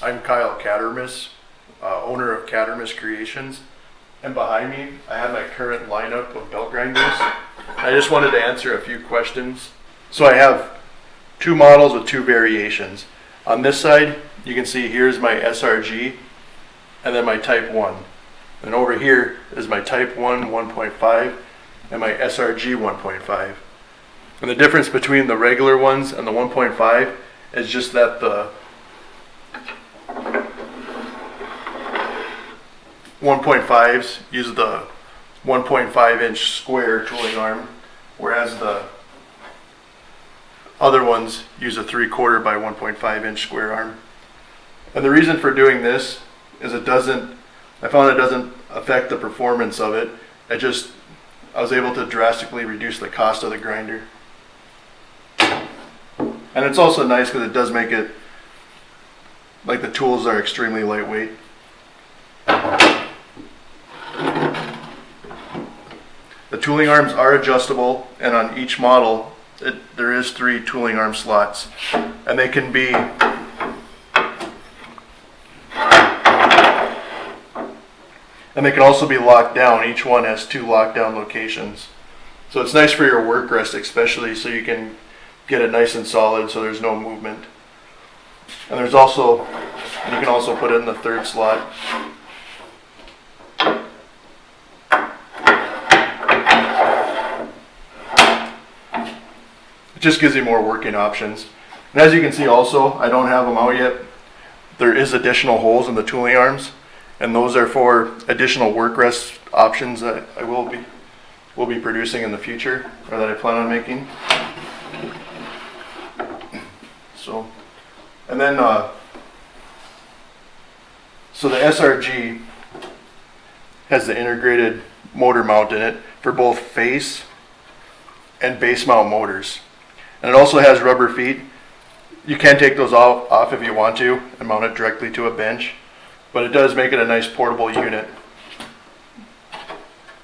I'm Kyle Cattermas, owner of Cattermas Creations, and behind me I have my current lineup of belt grinders. I just wanted to answer a few questions. So I have two models with two variations. On this side, you can see here's my SRG and then my Type 1. And over here is my Type 1 1.5 and my SRG 1.5. And the difference between the regular ones and the 1.5 is just that the 1.5s use the 1.5 inch square tooling arm, whereas the other ones use a 3/4 by 1.5 inch square arm. And the reason for doing this is I found it doesn't affect the performance of it. I was able to drastically reduce the cost of the grinder. And it's also nice because it does make it like the tools are extremely lightweight. The tooling arms are adjustable, and on each model there is 3 tooling arm slots, and they can be also be locked down. Each one has 2 lockdown locations. So it's nice for your work rest, especially so you can get it nice and solid so there's no movement. And you can also put it in the 3rd slot. It just gives you more working options. And as you can see also, I don't have them out yet. There is additional holes in the tooling arms, and those are for additional work rest options that I will be producing in the future, or that I plan on making. So, and then so the SRG has the integrated motor mount in it for both face and base mount motors, and it also has rubber feet. You can take those off if you want to and mount it directly to a bench, but it does make it a nice portable unit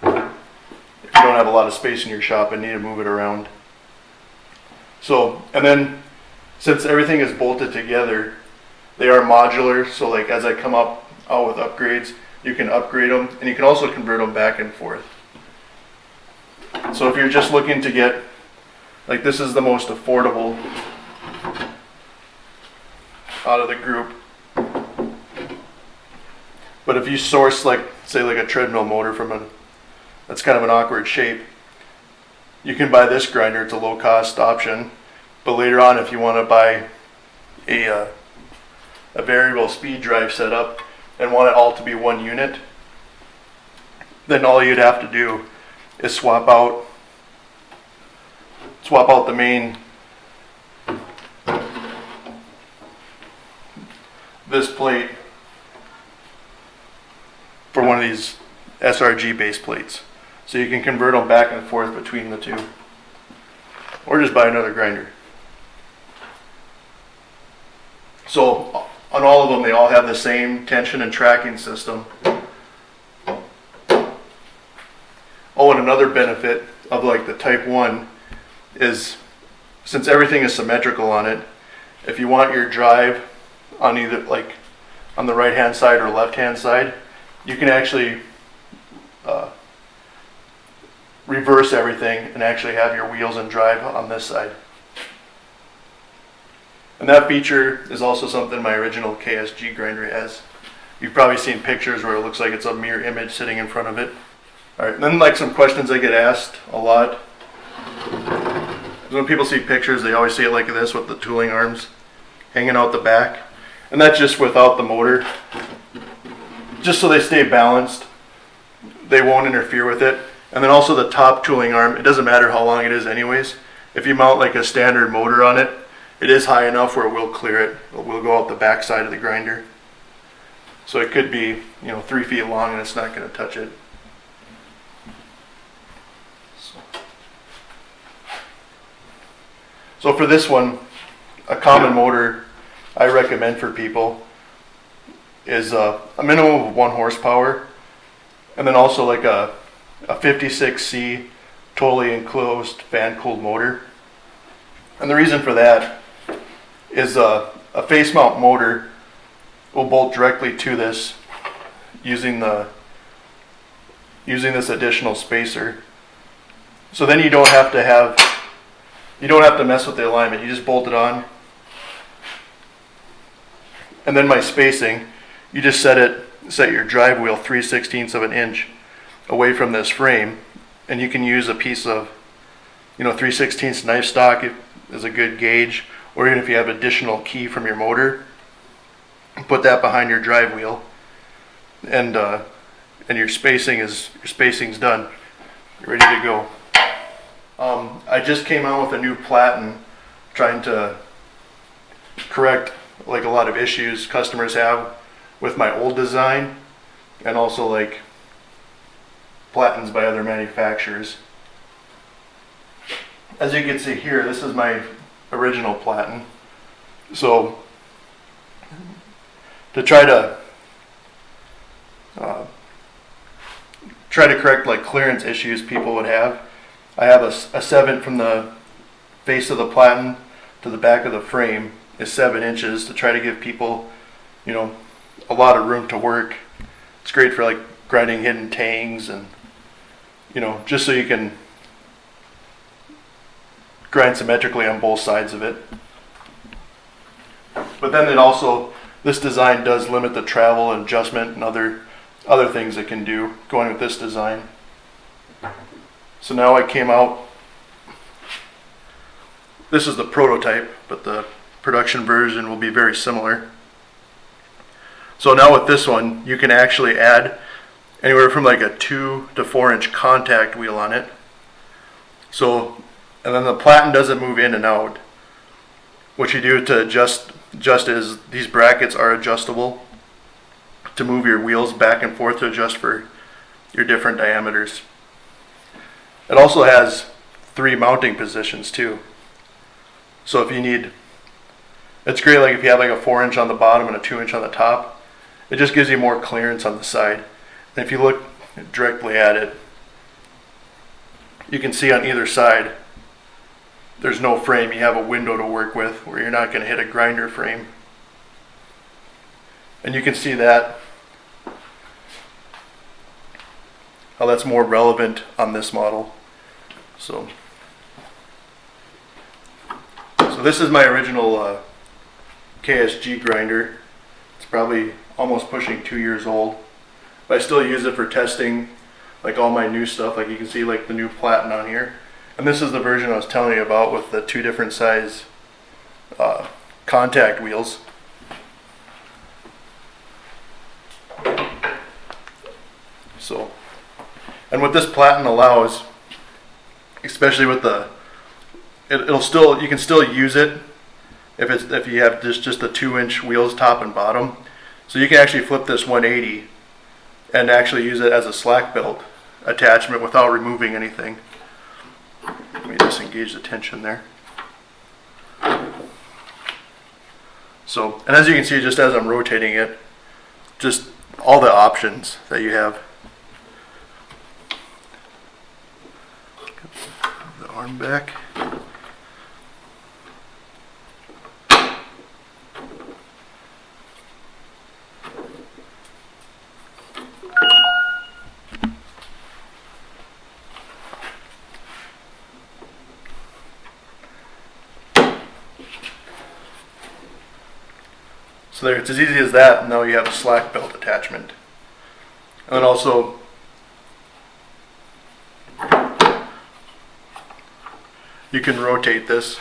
if you don't have a lot of space in your shop and need to move it around. So, and then since everything is bolted together, they are modular, so like as I come out with upgrades, you can upgrade them, and you can also convert them back and forth. So if you're just looking to get, like, this is the most affordable out of the group. But if you source, like, say like a treadmill motor that's kind of an awkward shape, you can buy this grinder. It's a low cost option. But later on, if you want to buy a variable speed drive setup and want it all to be one unit, then all you'd have to do is swap out the main, this plate, for one of these SRG base plates. So you can convert them back and forth between the two, or just buy another grinder. So on all of them, they all have the same tension and tracking system. Oh, and another benefit of like the Type 1 is, since everything is symmetrical on it, if you want your drive on either, like, on the right hand side or left hand side, you can actually reverse everything and actually have your wheels and drive on this side. And that feature is also something my original KSG grinder has. You've probably seen pictures where it looks like it's a mirror image sitting in front of it. Alright, and then like some questions I get asked a lot. When people see pictures, they always see it like this with the tooling arms hanging out the back. And that's just without the motor. Just so they stay balanced. They won't interfere with it. And then also the top tooling arm, it doesn't matter how long it is anyways. If you mount like a standard motor on it, it is high enough where it will clear it. It will go out the back side of the grinder. So it could be, 3 feet long and it's not going to touch it. So for this one, a common motor I recommend for people is a minimum of 1 horsepower, and then also like a 56C totally enclosed fan-cooled motor. And the reason for that is a face mount motor will bolt directly to this using this additional spacer. So then you don't have to mess with the alignment. You just bolt it on. And then my spacing, you just set your drive wheel 3/16 of an inch away from this frame, and you can use a piece of 3/16 knife stock is a good gauge, or even if you have additional key from your motor, put that behind your drive wheel, and your spacing's done. You're ready to go. I just came out with a new Platen, trying to correct like a lot of issues customers have with my old design, and also like Platens by other manufacturers. As you can see here, this is my original Platen. So to try to correct like clearance issues people would have, I have a 7 from the face of the Platen to the back of the frame is 7 inches to try to give people, a lot of room to work. It's great for like grinding hidden tangs and, just so you can grind symmetrically on both sides of it. But then this design does limit the travel and adjustment and other things it can do going with this design. So now I came out, this is the prototype, but the production version will be very similar. So now with this one, you can actually add anywhere from like a 2 to 4 inch contact wheel on it. So, and then the Platen doesn't move in and out. What you do to adjust is these brackets are adjustable to move your wheels back and forth to adjust for your different diameters. It also has 3 mounting positions too. So if you need, it's great like if you have like a 4 inch on the bottom and a 2 inch on the top, it just gives you more clearance on the side. And if you look directly at it, you can see on either side there's no frame. You have a window to work with where you're not going to hit a grinder frame. And you can see that, how that's more relevant on this model. So this is my original KSG grinder. It's probably almost pushing 2 years old, but I still use it for testing like all my new stuff. Like you can see like the new Platen on here. And this is the version I was telling you about with the 2 different size contact wheels. So, and what this Platen allows, especially with you can still use it if you have just the 2 inch wheels top and bottom. So you can actually flip this 180 and actually use it as a slack belt attachment without removing anything. Let me disengage the tension there. So, and as you can see, just as I'm rotating it, just all the options that you have. The arm back. So there, it's as easy as that, and now you have a slack belt attachment. And then also, you can rotate this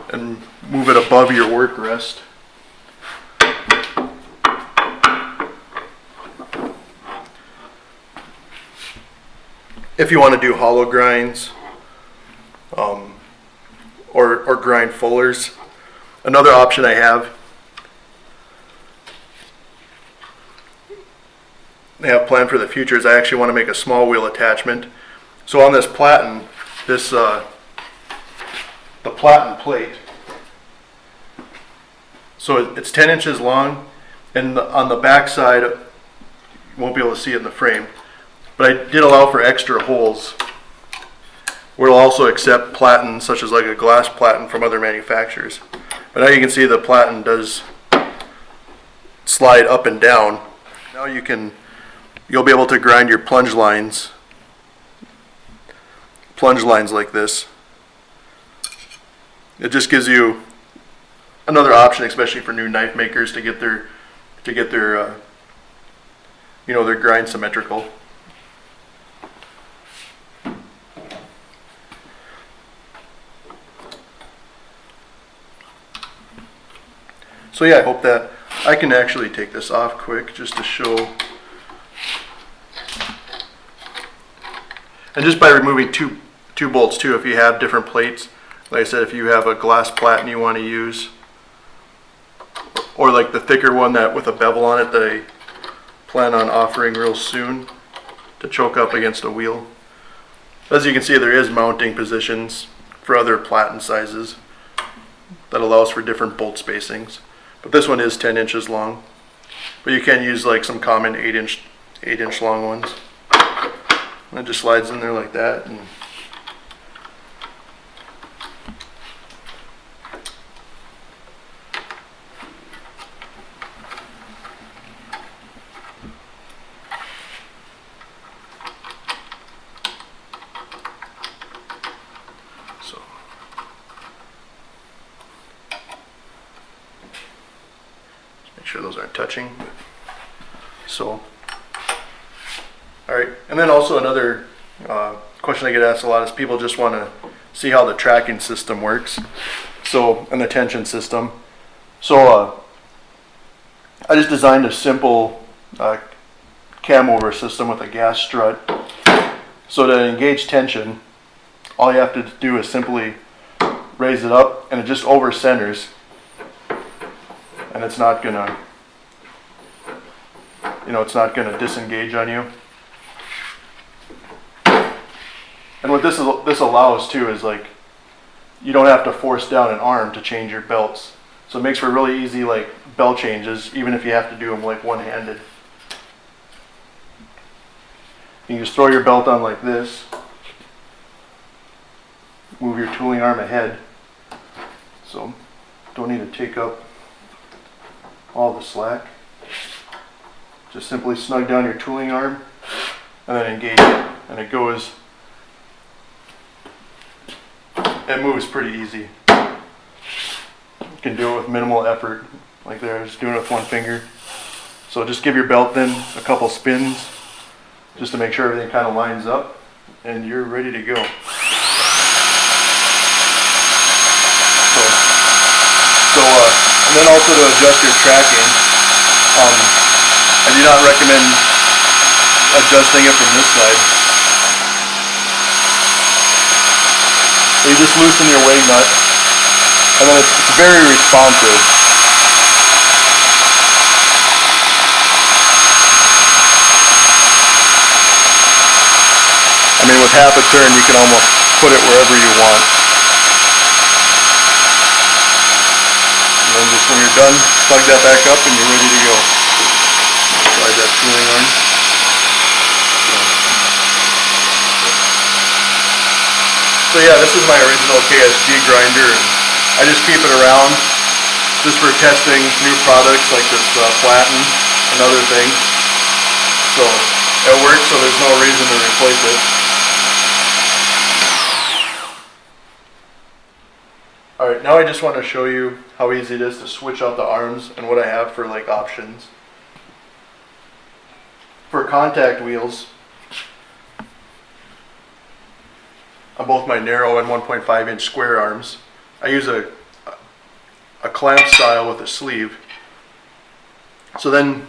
and move it above your work rest. If you want to do hollow grinds or grind fullers. Another option I have planned for the future is I actually want to make a small wheel attachment. So on this Platen, the Platen plate, so it's 10 inches long, and on the back side, you won't be able to see it in the frame, but I did allow for extra holes. We'll also accept Platen, such as like a glass Platen from other manufacturers. But now you can see the Platen does slide up and down. Now you'll be able to grind your plunge lines like this. It just gives you another option, especially for new knife makers, to get their their grind symmetrical. So yeah, I hope that I can actually take this off quick just to show. And just by removing two bolts too, if you have different plates, like I said, if you have a glass platen you want to use, or like the thicker one that with a bevel on it that I plan on offering real soon to choke up against a wheel. As you can see, there is mounting positions for other platen sizes that allows for different bolt spacings. But this one is 10 inches long. But you can use like some common 8 inch long ones. And it just slides in there like that. And so make sure those aren't touching. So, all right, and then also another question I get asked a lot is people just want to see how the tracking system works, so, and the tension system. So I just designed a simple cam over system with a gas strut. So to engage tension, all you have to do is simply raise it up, and it just over centers, and it's not gonna, it's not gonna disengage on you. And what this allows too is like, you don't have to force down an arm to change your belts. So it makes for really easy like belt changes, even if you have to do them like one-handed. You can just throw your belt on like this, move your tooling arm ahead. So don't need to take up all the slack. Just simply snug down your tooling arm and then engage it, and it goes. It moves pretty easy. You can do it with minimal effort, like there, just doing it with one finger. So just give your belt then a couple spins, just to make sure everything kind of lines up, and you're ready to go. And then also to adjust your tracking, I do not recommend adjusting it from this side. You just loosen your wing nut, and then it's very responsive. I mean, with half a turn, you can almost put it wherever you want. And then just when you're done, plug that back up and you're ready to go. Slide that tooling arm. So yeah, this is my original KSG grinder, and I just keep it around just for testing new products like this Platen and other things. So it works, so there's no reason to replace it. Alright, now I just want to show you how easy it is to switch out the arms and what I have for like options. For contact wheels, on both my narrow and 1.5 inch square arms, I use a clamp style with a sleeve. So then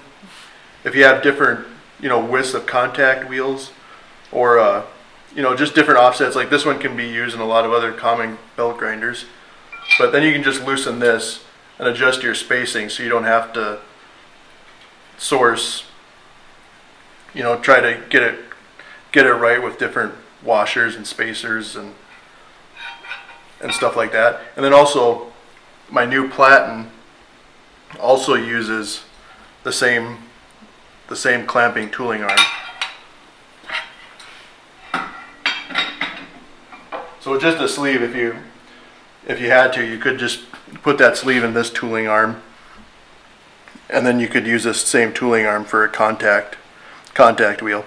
if you have different widths of contact wheels, or just different offsets, like this one can be used in a lot of other common belt grinders, but then you can just loosen this and adjust your spacing so you don't have to source, try to get it right with different washers and spacers and stuff like that. And then also my new Platen also uses the same clamping tooling arm. So with just a sleeve, if you had to, you could just put that sleeve in this tooling arm and then you could use this same tooling arm for a contact wheel.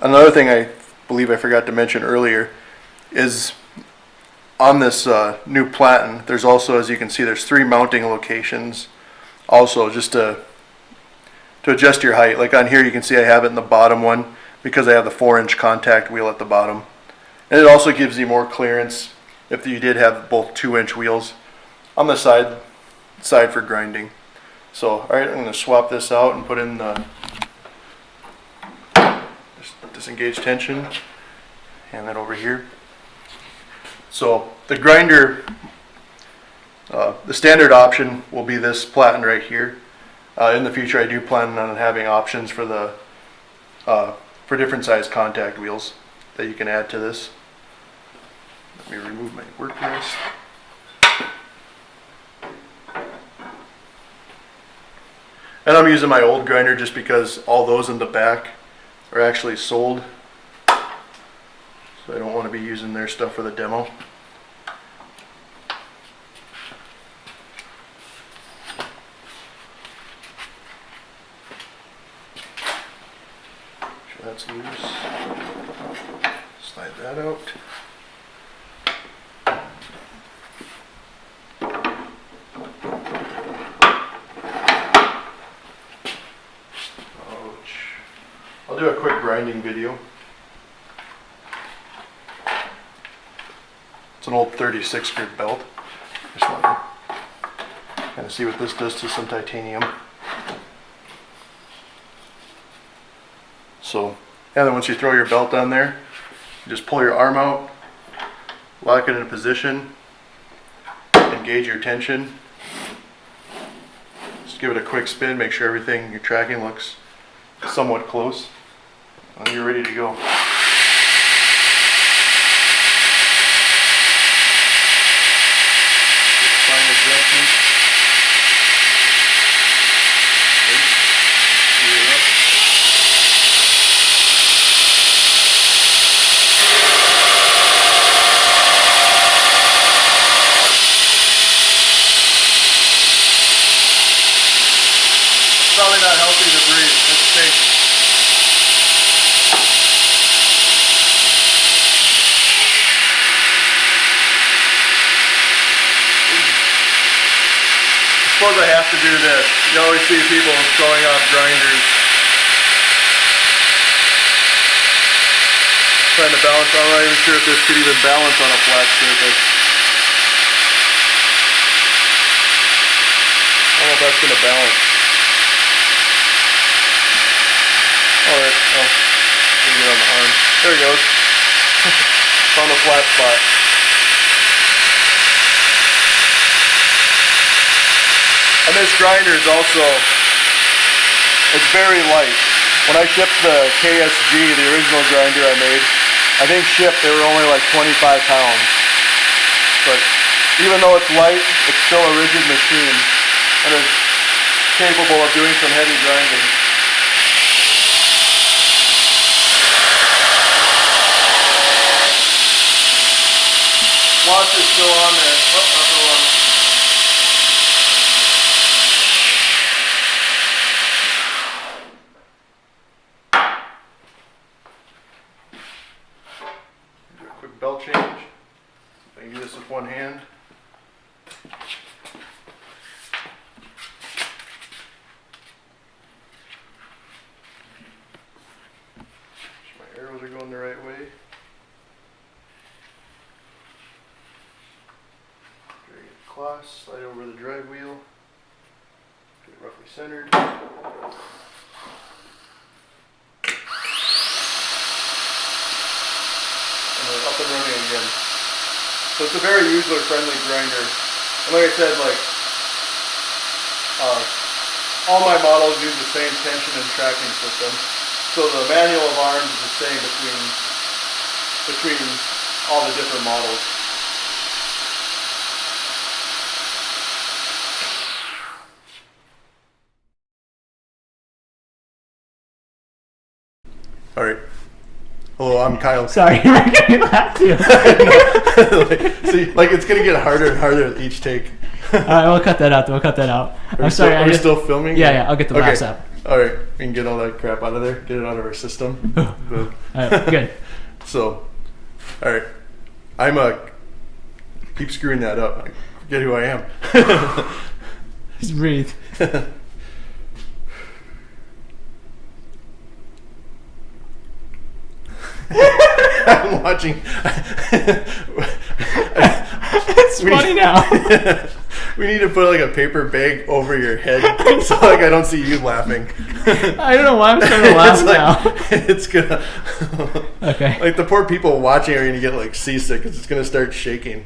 Another thing I believe I forgot to mention earlier is on this new Platen, there's also, as you can see, there's 3 mounting locations also, just to adjust your height. Like on here, you can see I have it in the bottom one because I have the 4-inch contact wheel at the bottom. And it also gives you more clearance if you did have both 2-inch wheels on the side for grinding. So, alright, I'm going to swap this out and put in the disengage tension. Hand that over here. So the grinder, the standard option will be this Platen right here. In the future, I do plan on having options for the for different size contact wheels that you can add to this. Let me remove my work rest. And I'm using my old grinder just because all those in the back are actually sold. So I don't want to be using their stuff for the demo. Sure that's loose. Slide that out. I'll do a quick grinding video. It's an old 36 grit belt. Just want to kind of see what this does to some titanium. So, and then once you throw your belt on there, you just pull your arm out, lock it in position, engage your tension. Just give it a quick spin, make sure everything you're tracking looks somewhat close, and you're ready to go. Fine adjustment. Probably not healthy to breathe. Let's take. I suppose I have to do this. You always see people throwing off grinders. Trying to balance. I'm not even sure if this could even balance on a flat surface. I don't know if that's going to balance. Alright, oh, get it on the arm. There it goes. Found a flat spot. And this grinder is also, it's very light. When I shipped the KSG, the original grinder I made, I think shipped they were only like 25 pounds. But even though it's light, it's still a rigid machine and is capable of doing some heavy grinding. Watch is still on there. Oh, not the one. Do a quick belt change. I can do this with one hand. Make sure my arrows are going the right way. Cloth, slide over the drive wheel, get it roughly centered. And we're up and running again. So it's a very user-friendly grinder. And like I said, all my models use the same tension and tracking system. So the manual of arms is the same between all the different models. All right. Hello, I'm Kyle. Sorry, you're making me laugh too. See, like it's gonna get harder and harder with each take. right, we'll cut that out. We'll cut that out. I'm sorry. Are we still filming? Yeah. I'll get the laughs up. All right, we can get all that crap out of there. Get it out of our system. All right, good. So, all right, keep screwing that up. I forget who I am. Just breathe. I'm watching. It's funny now. We need to put like a paper bag over your head so like I don't see you laughing. I don't know why I'm starting to laugh now. It's gonna. Okay. Like the poor people watching are gonna get like seasick because it's gonna start shaking.